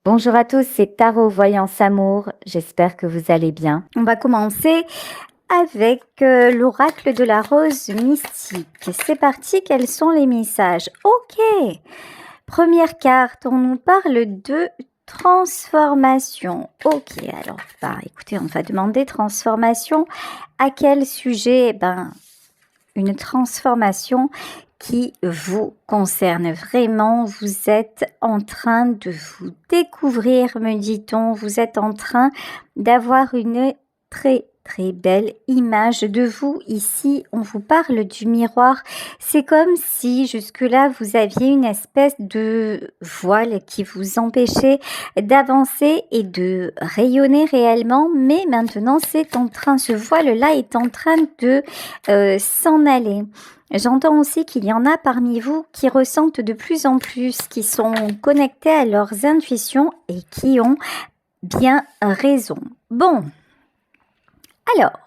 Bonjour à tous, c'est Tarot Voyance Amour, j'espère que vous allez bien. On va commencer avec l'oracle de la rose mystique. C'est parti, quels sont les messages? Ok, première carte, on nous parle de transformation. Ok, alors écoutez, on va demander transformation. À quel sujet? Une transformation qui vous concerne vraiment. Vous êtes en train de vous découvrir, me dit-on. Vous êtes en train d'avoir une très belle image de vous. Ici, on vous parle du miroir. C'est comme si jusque-là, vous aviez une espèce de voile qui vous empêchait d'avancer et de rayonner réellement. Mais maintenant, ce voile-là est en train de s'en aller. J'entends aussi qu'il y en a parmi vous qui ressentent de plus en plus, qui sont connectés à leurs intuitions et qui ont bien raison. Bon, alors,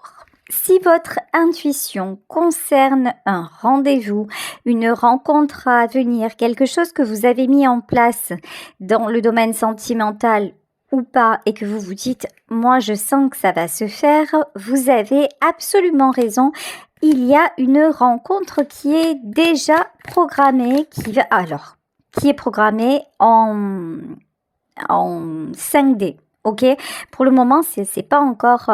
si votre intuition concerne un rendez-vous, une rencontre à venir, quelque chose que vous avez mis en place dans le domaine sentimental ou pas, et que vous vous dites « moi je sens que ça va se faire », vous avez absolument raison. Il y a une rencontre qui est déjà programmée, qui est programmée en 5D. Ok, pour le moment, c'est pas encore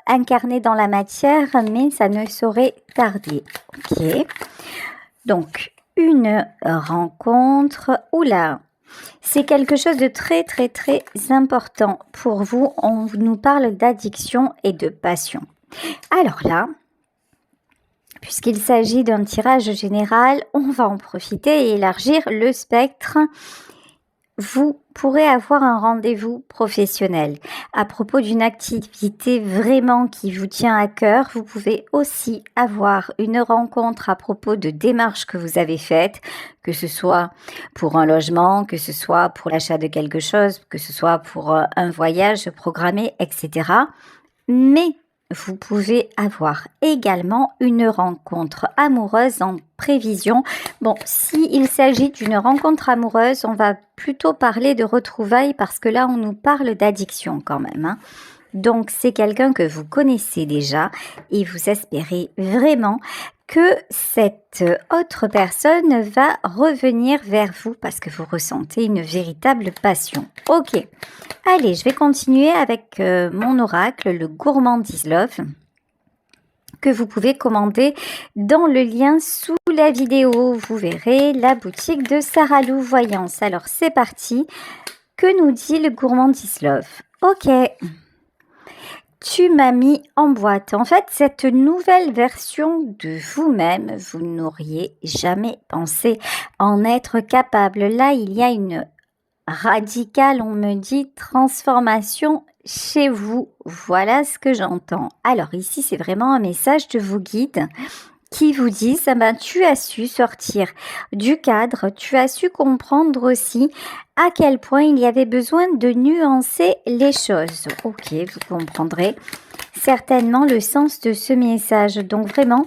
incarné dans la matière, mais ça ne saurait tarder. Ok, donc une rencontre. Oula, c'est quelque chose de très important pour vous. On nous parle d'addiction et de passion. Alors là, puisqu'il s'agit d'un tirage général, on va en profiter et élargir le spectre. Vous pourrez avoir un rendez-vous professionnel à propos d'une activité vraiment qui vous tient à cœur. Vous pouvez aussi avoir une rencontre à propos de démarches que vous avez faites, que ce soit pour un logement, que ce soit pour l'achat de quelque chose, que ce soit pour un voyage programmé, etc. Mais vous pouvez avoir également une rencontre amoureuse en prévision. Bon, s'il s'agit d'une rencontre amoureuse, on va plutôt parler de retrouvailles parce que là, on nous parle d'addiction quand même, hein. Donc, c'est quelqu'un que vous connaissez déjà et vous espérez vraiment que cette autre personne va revenir vers vous parce que vous ressentez une véritable passion. Ok, allez, je vais continuer avec mon oracle, le Gourmandise Love, que vous pouvez commander dans le lien sous la vidéo. Vous verrez la boutique de Sarah Lou Voyance. Alors, c'est parti. Que nous dit le Gourmandise Love? Ok. Tu m'as mis en boîte. En fait, cette nouvelle version de vous-même, vous n'auriez jamais pensé en être capable. Là, il y a une radicale, on me dit, transformation chez vous. Voilà ce que j'entends. Alors ici, c'est vraiment un message de vos guides qui vous disent tu as su sortir du cadre, tu as su comprendre aussi à quel point il y avait besoin de nuancer les choses. Ok, vous comprendrez certainement le sens de ce message. Donc vraiment,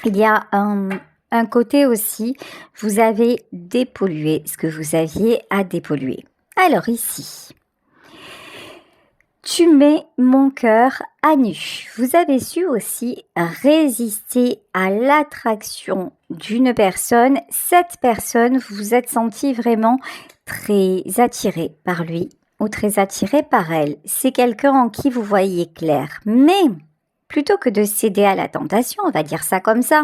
il y a un côté aussi, vous avez dépollué ce que vous aviez à dépolluer. Alors ici, tu mets mon cœur à nu. Vous avez su aussi résister à l'attraction d'une personne. Cette personne, vous vous êtes senti vraiment très attiré par lui ou très attiré par elle. C'est quelqu'un en qui vous voyez clair. Mais plutôt que de céder à la tentation, on va dire ça comme ça,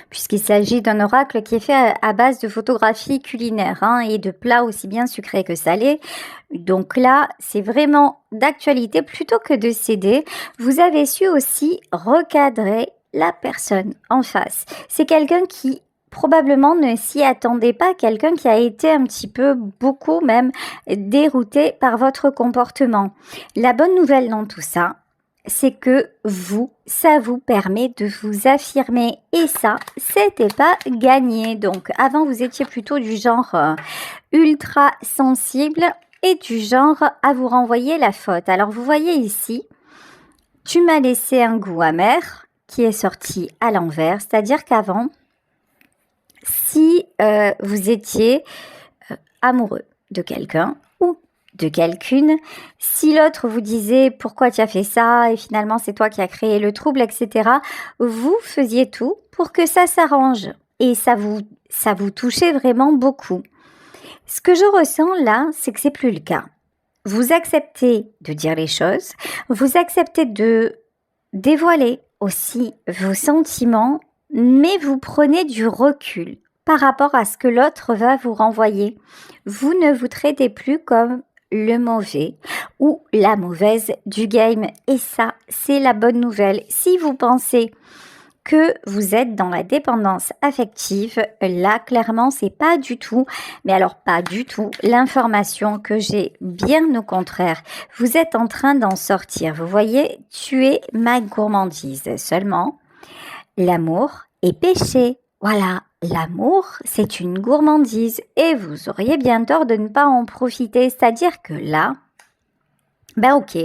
puisqu'il s'agit d'un oracle qui est fait à base de photographies culinaires et de plats aussi bien sucrés que salés. Donc là, c'est vraiment d'actualité. Plutôt que de céder, vous avez su aussi recadrer la personne en face. C'est quelqu'un qui probablement ne s'y attendait pas, quelqu'un qui a été un petit peu, beaucoup même, dérouté par votre comportement. La bonne nouvelle dans tout ça, c'est que ça vous permet de vous affirmer et ça, c'était pas gagné. Donc avant, vous étiez plutôt du genre ultra sensible et du genre à vous renvoyer la faute. Alors vous voyez ici, tu m'as laissé un goût amer qui est sorti à l'envers, c'est-à-dire qu'avant, si vous étiez amoureux de quelqu'un ou de quelqu'une. Si l'autre vous disait pourquoi tu as fait ça et finalement c'est toi qui as créé le trouble, etc., vous faisiez tout pour que ça s'arrange et ça vous touchait vraiment beaucoup. Ce que je ressens là, c'est que c'est plus le cas. Vous acceptez de dire les choses, vous acceptez de dévoiler aussi vos sentiments, mais vous prenez du recul par rapport à ce que l'autre va vous renvoyer. Vous ne vous traitez plus comme le mauvais ou la mauvaise du game. Et ça, c'est la bonne nouvelle. Si vous pensez que vous êtes dans la dépendance affective, là, clairement, c'est pas du tout, mais alors pas du tout, l'information que j'ai, bien au contraire. Vous êtes en train d'en sortir. Vous voyez, tuer ma gourmandise. Seulement, l'amour est péché. Voilà, l'amour, c'est une gourmandise et vous auriez bien tort de ne pas en profiter. C'est-à-dire que là, ben ok,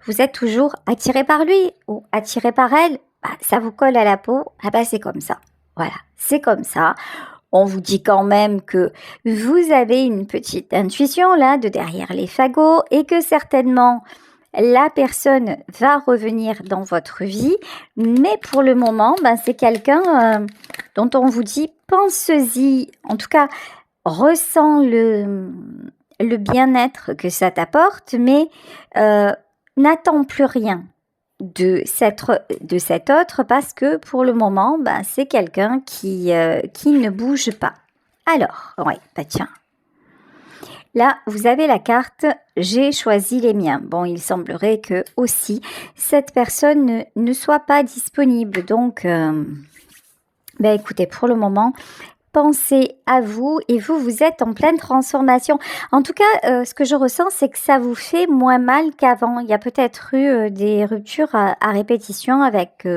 vous êtes toujours attiré par lui ou attiré par elle, ça vous colle à la peau, c'est comme ça. Voilà, c'est comme ça. On vous dit quand même que vous avez une petite intuition là de derrière les fagots et que certainement la personne va revenir dans votre vie, mais pour le moment, c'est quelqu'un dont on vous dit pense-y, en tout cas ressens le bien-être que ça t'apporte, mais n'attends plus rien de cet autre parce que pour le moment, c'est quelqu'un qui ne bouge pas. Alors, ouais, tiens. Là, vous avez la carte « J'ai choisi les miens ». Bon, il semblerait que aussi cette personne ne soit pas disponible. Donc, écoutez, pour le moment, pensez à vous et vous êtes en pleine transformation. En tout cas, ce que je ressens, c'est que ça vous fait moins mal qu'avant. Il y a peut-être eu des ruptures à répétition avec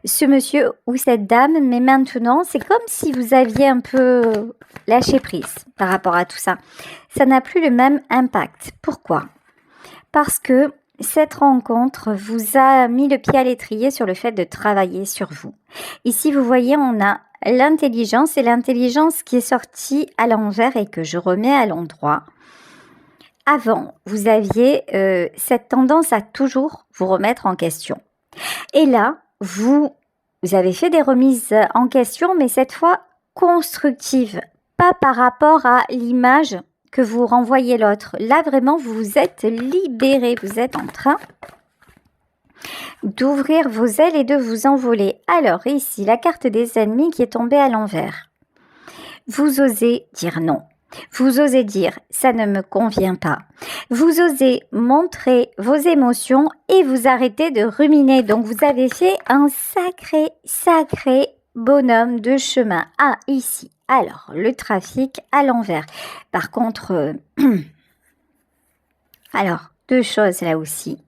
ce monsieur ou cette dame, mais maintenant, c'est comme si vous aviez un peu lâché prise par rapport à tout ça. Ça n'a plus le même impact. Pourquoi ? Parce que cette rencontre vous a mis le pied à l'étrier sur le fait de travailler sur vous. Ici, vous voyez, on a l'intelligence et l'intelligence qui est sortie à l'envers et que je remets à l'endroit. Avant, vous aviez cette tendance à toujours vous remettre en question. Et là, vous avez fait des remises en question, mais cette fois constructives, pas par rapport à l'image que vous renvoyez l'autre. Là, vraiment, vous vous êtes libéré, vous êtes en train d'ouvrir vos ailes et de vous envoler. Alors ici, la carte des ennemis qui est tombée à l'envers. Vous osez dire non. Vous osez dire ça ne me convient pas. Vous osez montrer vos émotions et vous arrêtez de ruminer. Donc vous avez fait un sacré bonhomme de chemin. Ah, ici. Alors, le trafic à l'envers. Par contre, alors, deux choses là aussi.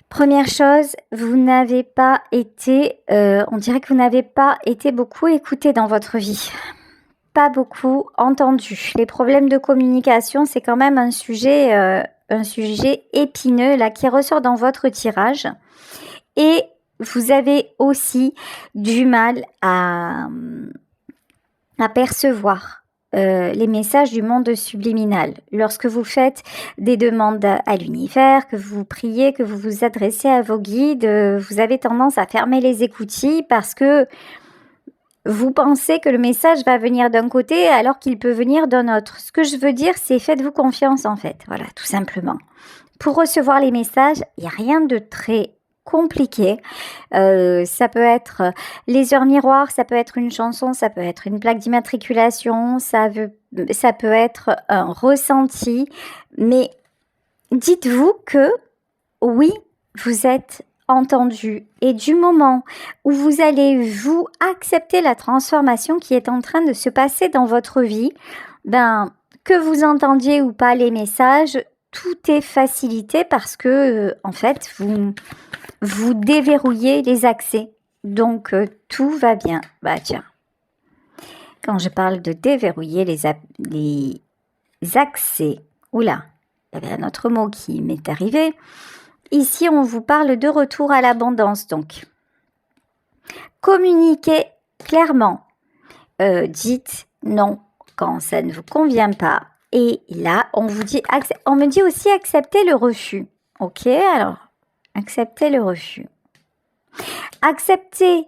Première chose, vous n'avez pas été, on dirait que vous n'avez pas été beaucoup écouté dans votre vie. Pas beaucoup entendu. Les problèmes de communication, c'est quand même un sujet épineux là qui ressort dans votre tirage. Et vous avez aussi du mal à percevoir les messages du monde subliminal. Lorsque vous faites des demandes à l'univers, que vous priez, que vous vous adressez à vos guides, vous avez tendance à fermer les écoutilles parce que vous pensez que le message va venir d'un côté alors qu'il peut venir d'un autre. Ce que je veux dire, c'est faites-vous confiance en fait. Voilà, tout simplement. Pour recevoir les messages, il n'y a rien de très compliqué. Ça peut être les heures miroirs, ça peut être une chanson, ça peut être une plaque d'immatriculation, ça peut être un ressenti. Mais dites-vous que oui, vous êtes entendu. Et du moment où vous allez vous accepter la transformation qui est en train de se passer dans votre vie, que vous entendiez ou pas les messages, tout est facilité parce que en fait, vous déverrouillez les accès. Donc, tout va bien. Tiens. Quand je parle de déverrouiller les accès, oula, il y avait un autre mot qui m'est arrivé. Ici, on vous parle de retour à l'abondance. Donc, communiquez clairement. Dites non quand ça ne vous convient pas. Et là, on me dit aussi accepter le refus. Ok, alors, accepter le refus. Accepter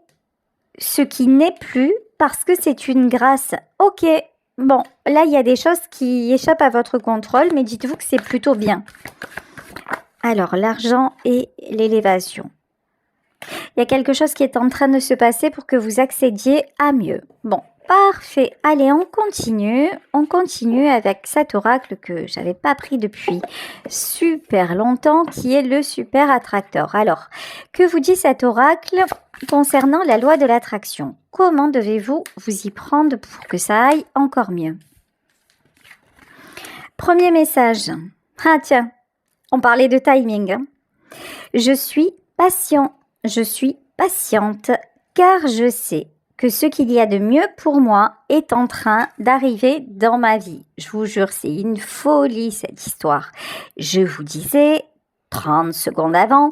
ce qui n'est plus parce que c'est une grâce. Ok, bon, là, il y a des choses qui échappent à votre contrôle, mais dites-vous que c'est plutôt bien. Alors, l'argent et l'élévation. Il y a quelque chose qui est en train de se passer pour que vous accédiez à mieux. Bon, parfait. Allez, on continue. On continue avec cet oracle que j'avais pas pris depuis super longtemps, qui est le super attracteur. Alors, que vous dit cet oracle concernant la loi de l'attraction? Comment devez-vous vous y prendre pour que ça aille encore mieux? Premier message. Ah tiens, on parlait de timing. Hein. Je suis patient. Je suis patiente car je sais que ce qu'il y a de mieux pour moi est en train d'arriver dans ma vie. Je vous jure, c'est une folie cette histoire. Je vous disais 30 secondes avant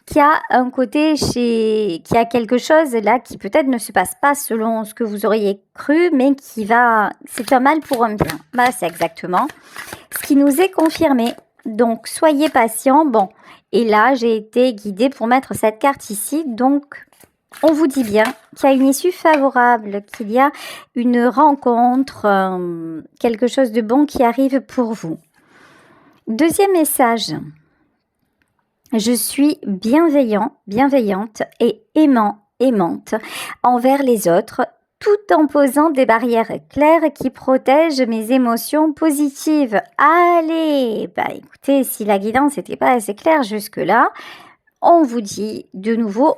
qu'il y a un côté qu'il y a quelque chose là qui peut-être ne se passe pas selon ce que vous auriez cru, mais c'est un mal pour un bien. Bah, c'est exactement ce qui nous est confirmé. Donc, soyez patient. Bon, et là, j'ai été guidée pour mettre cette carte ici. Donc, on vous dit bien qu'il y a une issue favorable, qu'il y a une rencontre, quelque chose de bon qui arrive pour vous. Deuxième message. Je suis bienveillante et aimante envers les autres, tout en posant des barrières claires qui protègent mes émotions positives. Allez, bah écoutez, si la guidance n'était pas assez claire jusque-là, on vous dit de nouveau,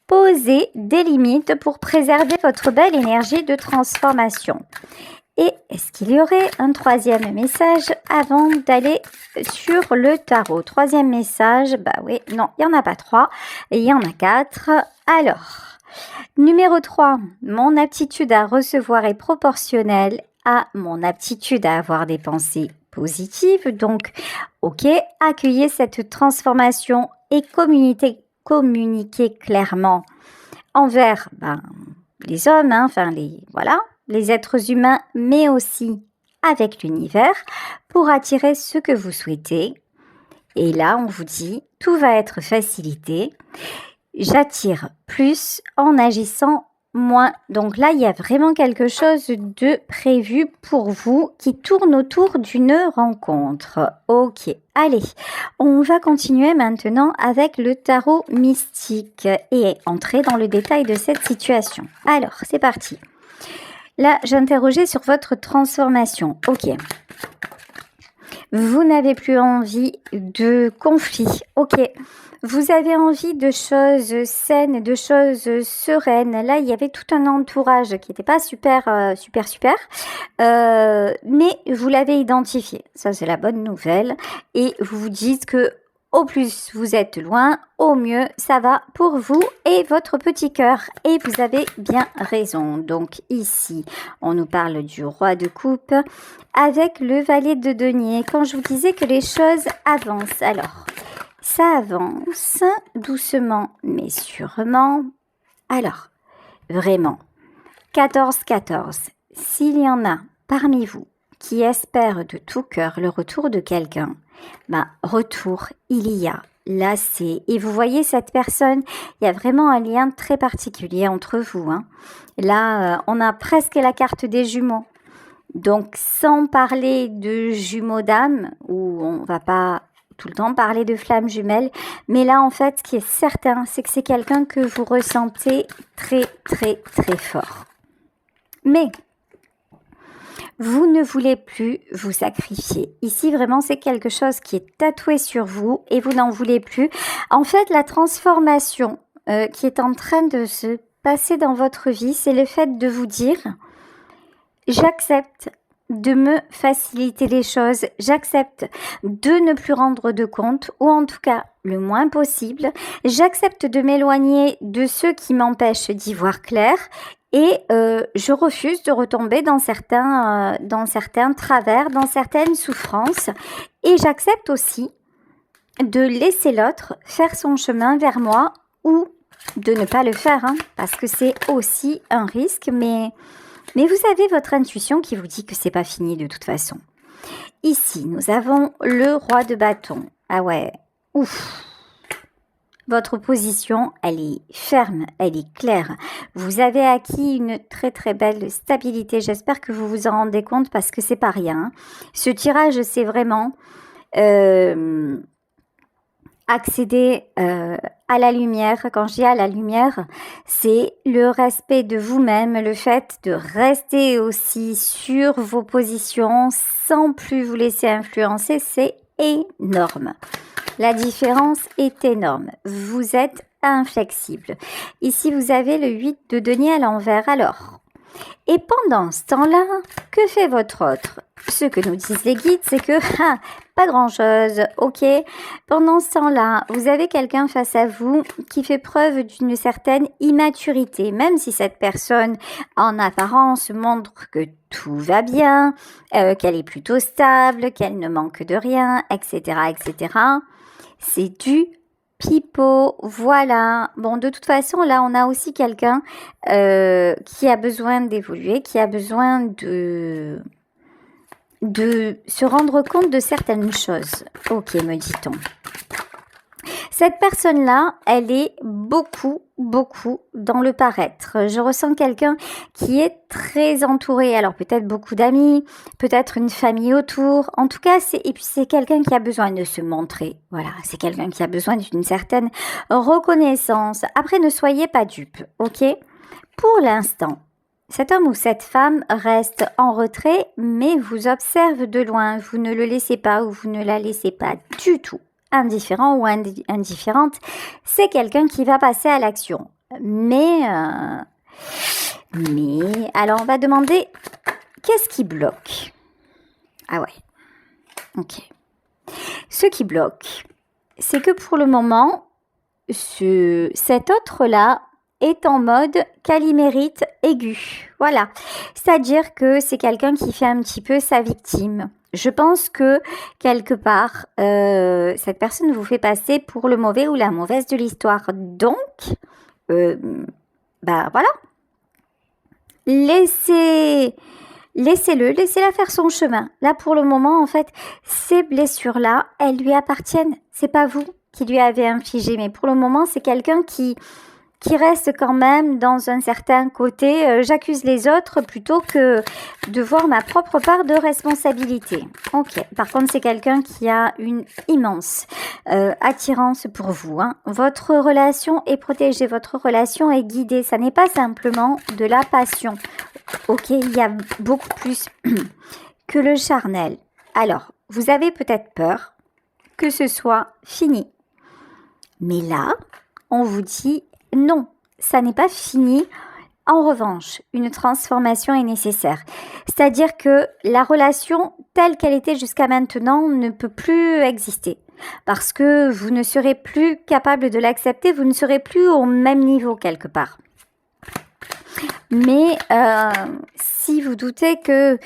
posez des limites pour préserver votre belle énergie de transformation. Et est-ce qu'il y aurait un troisième message avant d'aller sur le tarot? Troisième message, bah oui, non, il n'y en a pas 3, il y en a 4. Alors, numéro 3, mon aptitude à recevoir est proportionnelle à mon aptitude à avoir des pensées positives. Donc, ok, accueillez cette transformation et communiquer clairement envers les hommes, les êtres humains, mais aussi avec l'univers pour attirer ce que vous souhaitez. Et là, on vous dit, tout va être facilité. J'attire plus en agissant moins. Donc là, il y a vraiment quelque chose de prévu pour vous qui tourne autour d'une rencontre. Ok, allez, on va continuer maintenant avec le tarot mystique et entrer dans le détail de cette situation. Alors, c'est parti. Là, j'interrogeais sur votre transformation. Ok. Vous n'avez plus envie de conflit. Ok. Vous avez envie de choses saines, de choses sereines. Là, il y avait tout un entourage qui n'était pas super, mais vous l'avez identifié. Ça, c'est la bonne nouvelle. Et vous vous dites que au plus vous êtes loin, au mieux ça va pour vous et votre petit cœur. Et vous avez bien raison. Donc ici, on nous parle du roi de coupe avec le valet de denier. Quand je vous disais que les choses avancent, alors ça avance doucement mais sûrement. Alors, vraiment, 14-14, s'il y en a parmi vous qui espèrent de tout cœur le retour de quelqu'un, retour, il y a. Là, et vous voyez cette personne, il y a vraiment un lien très particulier entre vous. Hein. Là, on a presque la carte des jumeaux. Donc, sans parler de jumeaux d'âme, où on va pas tout le temps parler de flammes jumelles, mais là, en fait, ce qui est certain, c'est que c'est quelqu'un que vous ressentez très, très, très fort. Mais vous ne voulez plus vous sacrifier. Ici, vraiment, c'est quelque chose qui est tatoué sur vous et vous n'en voulez plus. En fait, la transformation qui est en train de se passer dans votre vie, c'est le fait de vous dire « J'accepte de me faciliter les choses, j'accepte de ne plus rendre de compte, ou en tout cas le moins possible. J'accepte de m'éloigner de ceux qui m'empêchent d'y voir clair. » Et je refuse de retomber dans certains travers, dans certaines souffrances. Et j'accepte aussi de laisser l'autre faire son chemin vers moi ou de ne pas le faire, hein, parce que c'est aussi un risque. Mais vous avez votre intuition qui vous dit que c'est pas fini de toute façon. Ici, nous avons le roi de bâton. Ah ouais, ouf. Votre position, elle est ferme, elle est claire. Vous avez acquis une très très belle stabilité. J'espère que vous vous en rendez compte parce que c'est pas rien. Ce tirage, c'est vraiment accéder à la lumière. Quand je dis à la lumière, c'est le respect de vous-même, le fait de rester aussi sur vos positions sans plus vous laisser influencer. C'est énorme. La différence est énorme. Vous êtes inflexible. Ici, vous avez le 8 de denier à l'envers. Alors, et pendant ce temps-là, que fait votre autre? Ce que nous disent les guides, c'est que pas grand-chose, ok? Pendant ce temps-là, vous avez quelqu'un face à vous qui fait preuve d'une certaine immaturité, même si cette personne, en apparence, montre que tout va bien, qu'elle est plutôt stable, qu'elle ne manque de rien, etc., etc. C'est du pipeau, voilà. Bon, de toute façon, là, on a aussi quelqu'un qui a besoin d'évoluer, qui a besoin de se rendre compte de certaines choses. Ok, me dit-on. Cette personne-là, elle est beaucoup dans le paraître. Je ressens quelqu'un qui est très entouré. Alors peut-être beaucoup d'amis, peut-être une famille autour. En tout cas, c'est quelqu'un qui a besoin de se montrer. Voilà, c'est quelqu'un qui a besoin d'une certaine reconnaissance. Après, ne soyez pas dupes, ok? Pour l'instant, cet homme ou cette femme reste en retrait, mais vous observe de loin. Vous ne le laissez pas ou vous ne la laissez pas du tout indifférent ou indifférente. C'est quelqu'un qui va passer à l'action. Mais, alors on va demander, qu'est-ce qui bloque? Ah ouais, ok. Ce qui bloque, c'est que pour le moment, cet autre-là est en mode calimérite aigu. Voilà. C'est-à-dire que c'est quelqu'un qui fait un petit peu sa victime. Je pense que quelque part, cette personne vous fait passer pour le mauvais ou la mauvaise de l'histoire. Donc, voilà. Laissez-la faire son chemin. Là, pour le moment, en fait, ces blessures-là, elles lui appartiennent. C'est pas vous qui lui avez infligé, mais pour le moment, c'est quelqu'un qui reste quand même dans un certain côté, j'accuse les autres plutôt que de voir ma propre part de responsabilité. Ok, par contre c'est quelqu'un qui a une immense attirance pour vous. Votre relation est protégée, votre relation est guidée, ça n'est pas simplement de la passion. Ok, il y a beaucoup plus que le charnel. Alors, vous avez peut-être peur que ce soit fini. Mais là, on vous dit non, ça n'est pas fini. En revanche, une transformation est nécessaire. C'est-à-dire que la relation telle qu'elle était jusqu'à maintenant ne peut plus exister. Parce que vous ne serez plus capable de l'accepter, vous ne serez plus au même niveau quelque part. Mais si vous doutez que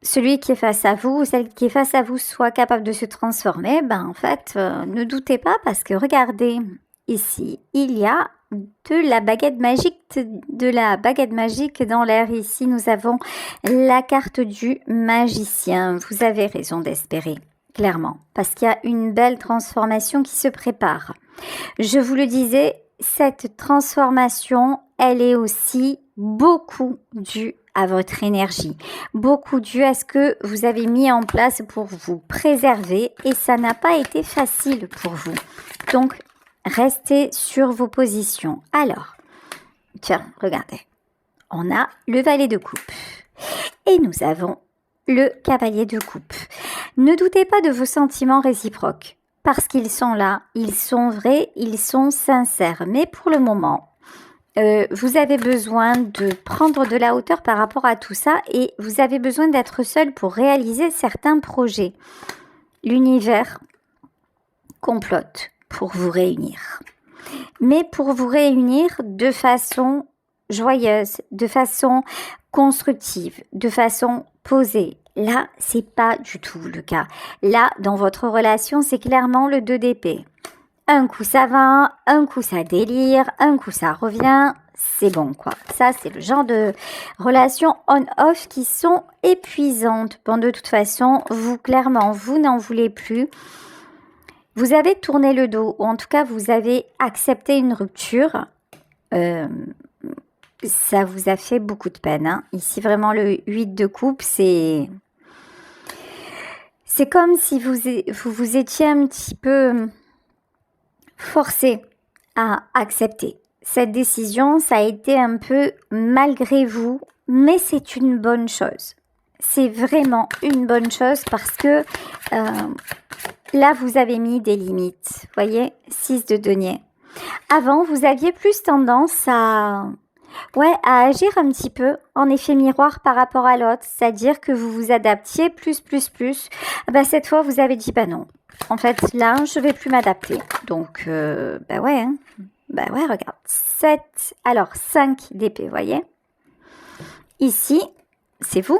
celui qui est face à vous ou celle qui est face à vous soit capable de se transformer, en fait, ne doutez pas parce que regardez, ici, il y a de la baguette magique dans l'air. Ici, nous avons la carte du magicien. Vous avez raison d'espérer, clairement, parce qu'il y a une belle transformation qui se prépare. Je vous le disais, cette transformation, elle est aussi beaucoup due à votre énergie, beaucoup due à ce que vous avez mis en place pour vous préserver et ça n'a pas été facile pour vous. Donc, restez sur vos positions. Alors, tiens, regardez, on a le valet de coupe et nous avons le cavalier de coupe. Ne doutez pas de vos sentiments réciproques parce qu'ils sont là, ils sont vrais, ils sont sincères. Mais pour le moment, vous avez besoin de prendre de la hauteur par rapport à tout ça et vous avez besoin d'être seul pour réaliser certains projets. L'univers complote pour vous réunir. Mais pour vous réunir de façon joyeuse, de façon constructive, de façon posée. Là, c'est pas du tout le cas. Là, dans votre relation, c'est clairement le 2 d'épée. Un coup ça va, un coup ça délire, un coup ça revient. c'est bon, quoi. Ça, c'est le genre de relations on-off qui sont épuisantes. Bon, de toute façon, vous, clairement, vous n'en voulez plus. Vous avez tourné le dos, ou en tout cas, vous avez accepté une rupture. Ça vous a fait beaucoup de peine, hein. Ici, vraiment, le 8 de coupe, c'est comme si vous étiez un petit peu forcé à accepter. Cette décision, ça a été un peu malgré vous, mais c'est une bonne chose. C'est vraiment une bonne chose parce que là, vous avez mis des limites. Vous voyez, 6 de denier. Avant, vous aviez plus tendance à agir un petit peu en effet miroir par rapport à l'autre. C'est-à-dire que vous vous adaptiez plus. Cette fois, vous avez dit, non. En fait, là, je vais plus m'adapter. Donc, regarde. 7, alors 5 d'épée, vous voyez. Ici, c'est vous.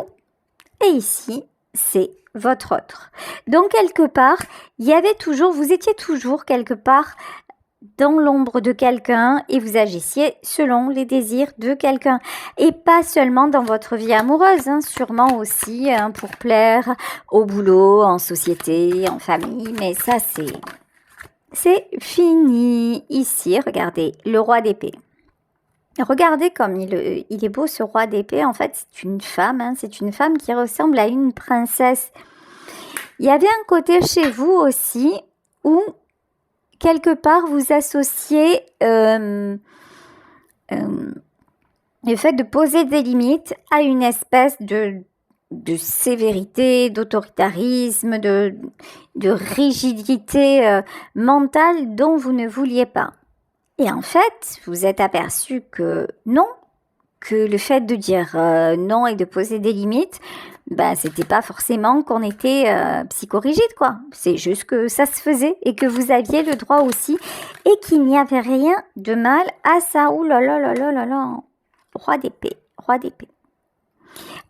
Et ici, c'est votre autre. Donc, quelque part, vous étiez toujours quelque part dans l'ombre de quelqu'un et vous agissiez selon les désirs de quelqu'un. Et pas seulement dans votre vie amoureuse, hein, sûrement aussi pour plaire au boulot, en société, en famille. Mais ça, c'est fini. Ici, regardez, le roi d'épée. Regardez comme il est beau ce roi d'épée. En fait, c'est une femme. Hein, c'est une femme qui ressemble à une princesse. Il y avait un côté chez vous aussi où, quelque part, vous associez le fait de poser des limites à une espèce de sévérité, d'autoritarisme, de rigidité mentale dont vous ne vouliez pas. Et en fait, vous êtes aperçu que non, que le fait de dire non et de poser des limites, c'était pas forcément qu'on était psychorigide, quoi. C'est juste que ça se faisait et que vous aviez le droit aussi et qu'il n'y avait rien de mal à ça. Ouh là là là là là là. Roi d'épée.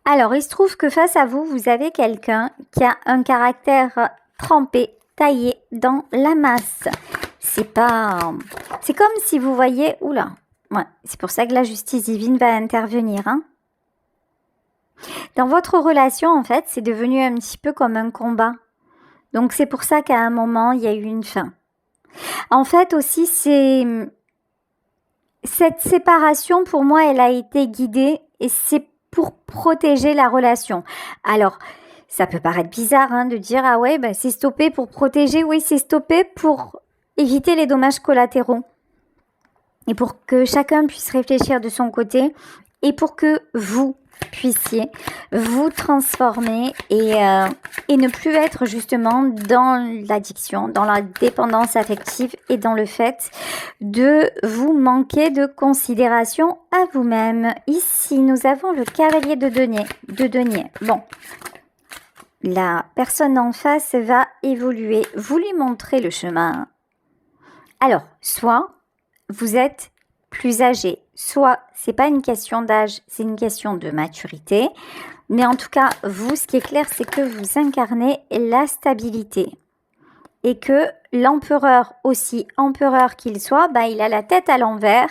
Alors, il se trouve que face à vous, vous avez quelqu'un qui a un caractère trempé, taillé dans la masse. C'est comme si vous voyez... Oula, c'est pour ça que la justice divine va intervenir. Hein. Dans votre relation, en fait, c'est devenu un petit peu comme un combat. Donc, c'est pour ça qu'à un moment, il y a eu une fin. En fait, aussi, cette séparation, pour moi, elle a été guidée et c'est pour protéger la relation. Alors, ça peut paraître bizarre de dire « Ah ouais, c'est stoppé pour protéger ». Oui, c'est stoppé pour éviter les dommages collatéraux et pour que chacun puisse réfléchir de son côté et pour que vous puissiez vous transformer et ne plus être justement dans l'addiction, dans la dépendance affective et dans le fait de vous manquer de considération à vous-même. Ici, nous avons le cavalier de denier. Bon, la personne en face va évoluer. Vous lui montrez le chemin. Alors, soit vous êtes plus âgé, soit c'est pas une question d'âge, c'est une question de maturité. Mais en tout cas, vous, ce qui est clair, c'est que vous incarnez la stabilité. Et que l'empereur, aussi empereur qu'il soit, il a la tête à l'envers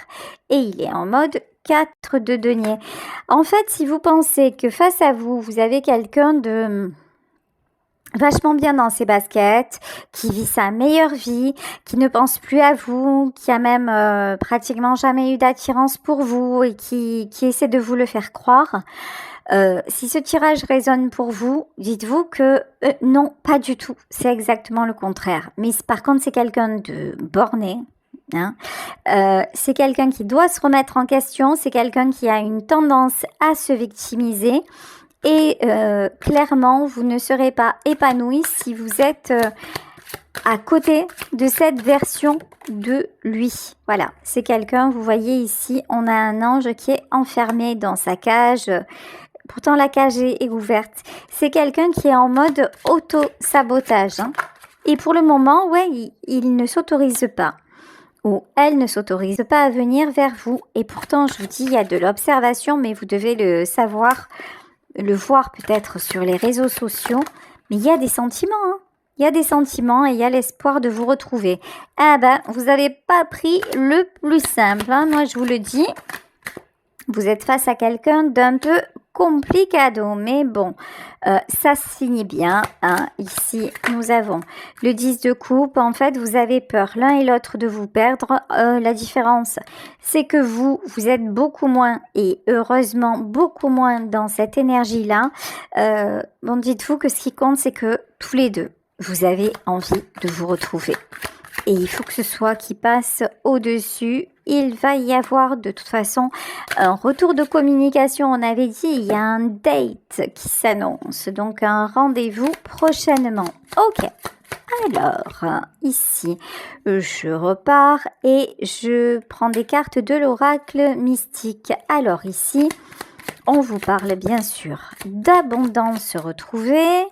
et il est en mode 4 de denier. En fait, si vous pensez que face à vous, vous avez quelqu'un de vachement bien dans ses baskets, qui vit sa meilleure vie, qui ne pense plus à vous, qui a même pratiquement jamais eu d'attirance pour vous et qui essaie de vous le faire croire. Si ce tirage résonne pour vous, dites-vous que non, pas du tout. C'est exactement le contraire. Mais par contre, c'est quelqu'un de borné. C'est quelqu'un qui doit se remettre en question. C'est quelqu'un qui a une tendance à se victimiser. Et clairement, vous ne serez pas épanoui si vous êtes à côté de cette version de lui. Voilà, c'est quelqu'un, vous voyez ici, on a un ange qui est enfermé dans sa cage. Pourtant, la cage est ouverte. C'est quelqu'un qui est en mode auto-sabotage. Et pour le moment, il ne s'autorise pas. Ou elle ne s'autorise pas à venir vers vous. Et pourtant, je vous dis, il y a de l'observation, mais vous devez le savoir, le voir peut-être sur les réseaux sociaux, mais il y a des sentiments, Il y a des sentiments et il y a l'espoir de vous retrouver. Vous n'avez pas pris le plus simple, moi je vous le dis. Vous êtes face à quelqu'un d'un peu complicado, mais bon, ça se finit bien. Hein. Ici, nous avons le 10 de coupe. En fait, vous avez peur l'un et l'autre de vous perdre. La différence, c'est que vous êtes beaucoup moins, et heureusement, beaucoup moins dans cette énergie-là. Bon, dites-vous que ce qui compte, c'est que tous les deux, vous avez envie de vous retrouver. Et il faut que ce soit qui passe au-dessus. Il va y avoir de toute façon un retour de communication. On avait dit, il y a un date qui s'annonce. Donc un rendez-vous prochainement. Ok. Alors, ici, je repars et je prends des cartes de l'oracle mystique. Alors ici, on vous parle bien sûr d'abondance retrouvée.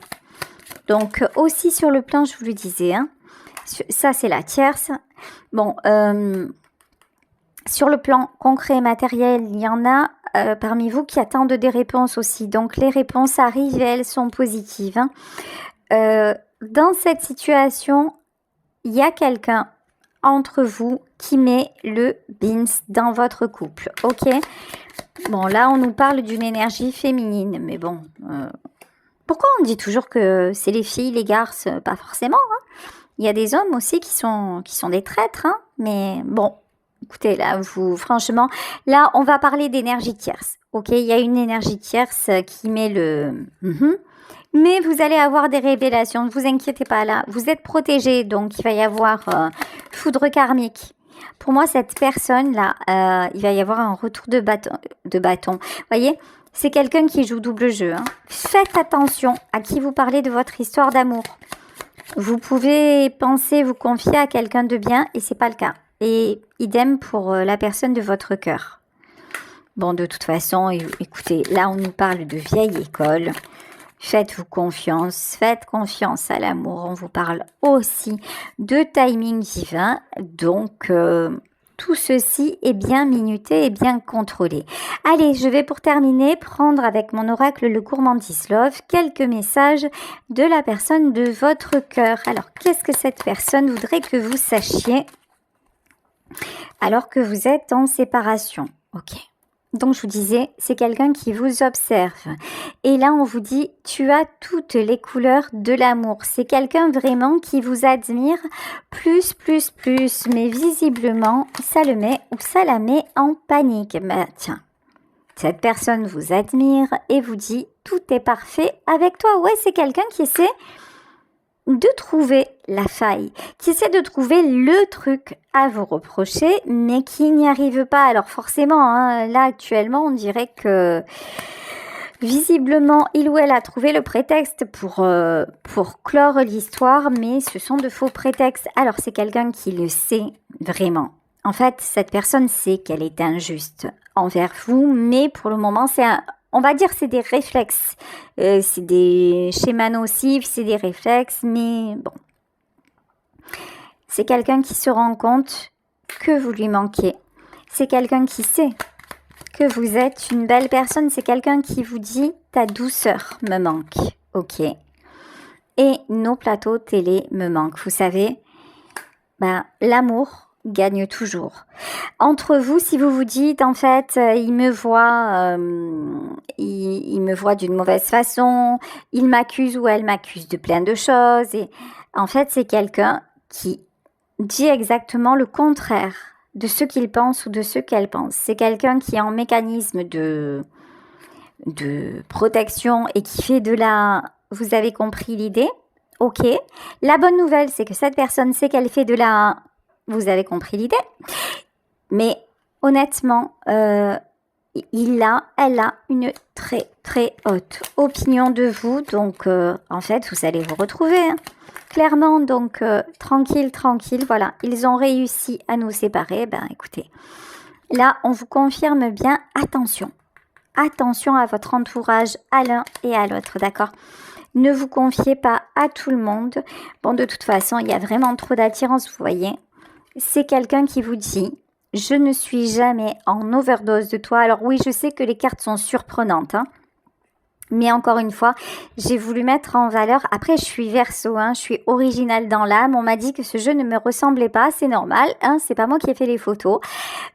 Donc aussi sur le plan, je vous le disais, hein, ça c'est la tierce. Bon, sur le plan concret et matériel, il y en a parmi vous qui attendent des réponses aussi. Donc les réponses arrivent et elles sont positives. Hein. Dans cette situation, il y a quelqu'un entre vous qui met le bins dans votre couple. Ok. Bon, là on nous parle d'une énergie féminine, mais bon. Pourquoi on dit toujours que c'est les filles, les garces? Pas forcément. Hein. Il y a des hommes aussi qui sont des traîtres, hein. Mais bon, écoutez, là, franchement, là, on va parler d'énergie tierce. Ok, il y a une énergie tierce qui met le... Mais vous allez avoir des révélations, ne vous inquiétez pas là. Vous êtes protégés, donc il va y avoir foudre karmique. Pour moi, cette personne-là, il va y avoir un retour de bâton. Vous voyez, c'est quelqu'un qui joue double jeu. Hein. Faites attention à qui vous parlez de votre histoire d'amour. Vous pouvez penser vous confier à quelqu'un de bien et c'est pas le cas. Et idem pour la personne de votre cœur. Bon, de toute façon, écoutez, là on nous parle de vieille école. Faites-vous confiance, faites confiance à l'amour. On vous parle aussi de timing divin. Donc, tout ceci est bien minuté et bien contrôlé. Allez, je vais pour terminer prendre avec mon oracle le gourmandise love quelques messages de la personne de votre cœur. Alors, qu'est-ce que cette personne voudrait que vous sachiez alors que vous êtes en séparation? Ok. Donc, je vous disais, c'est quelqu'un qui vous observe. Et là, on vous dit, tu as toutes les couleurs de l'amour. C'est quelqu'un vraiment qui vous admire plus. Mais visiblement, ça le met ou ça la met en panique. Mais tiens, cette personne vous admire et vous dit, tout est parfait avec toi. Ouais, c'est quelqu'un qui essaie de trouver la faille, qui essaie de trouver le truc à vous reprocher, mais qui n'y arrive pas. Alors forcément, hein, là actuellement, on dirait que visiblement, il ou elle a trouvé le prétexte pour clore l'histoire, mais ce sont de faux prétextes. Alors c'est quelqu'un qui le sait vraiment. En fait, cette personne sait qu'elle est injuste envers vous, mais pour le moment, on va dire c'est des réflexes, c'est des schémas nocifs, c'est des réflexes, mais bon. C'est quelqu'un qui se rend compte que vous lui manquez. C'est quelqu'un qui sait que vous êtes une belle personne. C'est quelqu'un qui vous dit « ta douceur me manque ». Ok. Et nos plateaux télé me manquent. Vous savez, l'amour gagne toujours. Entre vous, si vous vous dites, en fait, il me voit d'une mauvaise façon, il m'accuse ou elle m'accuse de plein de choses. Et en fait, c'est quelqu'un qui dit exactement le contraire de ce qu'il pense ou de ce qu'elle pense. C'est quelqu'un qui est en mécanisme de protection et qui fait de la... Vous avez compris l'idée? Ok. La bonne nouvelle, c'est que cette personne sait qu'elle fait de la... Vous avez compris l'idée? Mais honnêtement, elle a une très haute opinion de vous. Donc, en fait, vous allez vous retrouver. Hein. Clairement, donc, tranquille, voilà. Ils ont réussi à nous séparer. Ben, écoutez, là, on vous confirme bien, attention. Attention à votre entourage, à l'un et à l'autre, d'accord? Ne vous confiez pas à tout le monde. Bon, de toute façon, il y a vraiment trop d'attirance, vous voyez. C'est quelqu'un qui vous dit « Je ne suis jamais en overdose de toi ». Alors oui, je sais que les cartes sont surprenantes, hein. Mais encore une fois, j'ai voulu mettre en valeur. Après, je suis Verseau, hein, je suis originale dans l'âme. On m'a dit que ce jeu ne me ressemblait pas, c'est normal, hein, c'est pas moi qui ai fait les photos.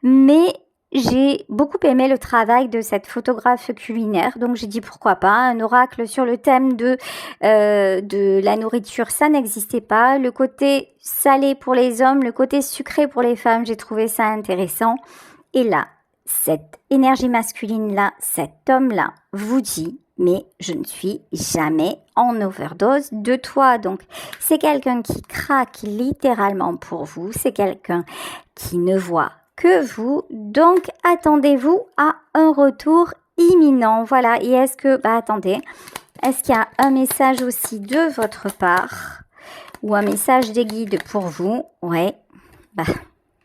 Mais j'ai beaucoup aimé le travail de cette photographe culinaire, donc j'ai dit pourquoi pas, un oracle sur le thème de la nourriture, ça n'existait pas. Le côté salé pour les hommes, le côté sucré pour les femmes, j'ai trouvé ça intéressant. Et là, cette énergie masculine-là, cet homme-là vous dit, mais je ne suis jamais en overdose de toi. Donc, c'est quelqu'un qui craque littéralement pour vous. C'est quelqu'un qui ne voit que vous. Donc, attendez-vous à un retour imminent. Voilà. Et est-ce que, attendez, est-ce qu'il y a un message aussi de votre part ou un message des guides pour vous? Ouais.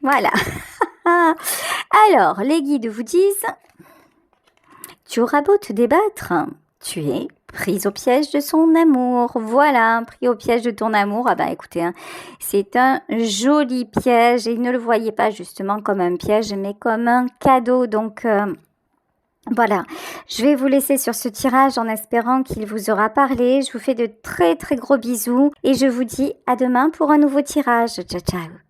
Voilà. Alors, les guides vous disent, tu auras beau te débattre, tu es prise au piège de son amour. Voilà, pris au piège de ton amour. Écoutez, c'est un joli piège et ne le voyez pas justement comme un piège, mais comme un cadeau. Donc, voilà, je vais vous laisser sur ce tirage en espérant qu'il vous aura parlé. Je vous fais de très très gros bisous et je vous dis à demain pour un nouveau tirage. Ciao, ciao.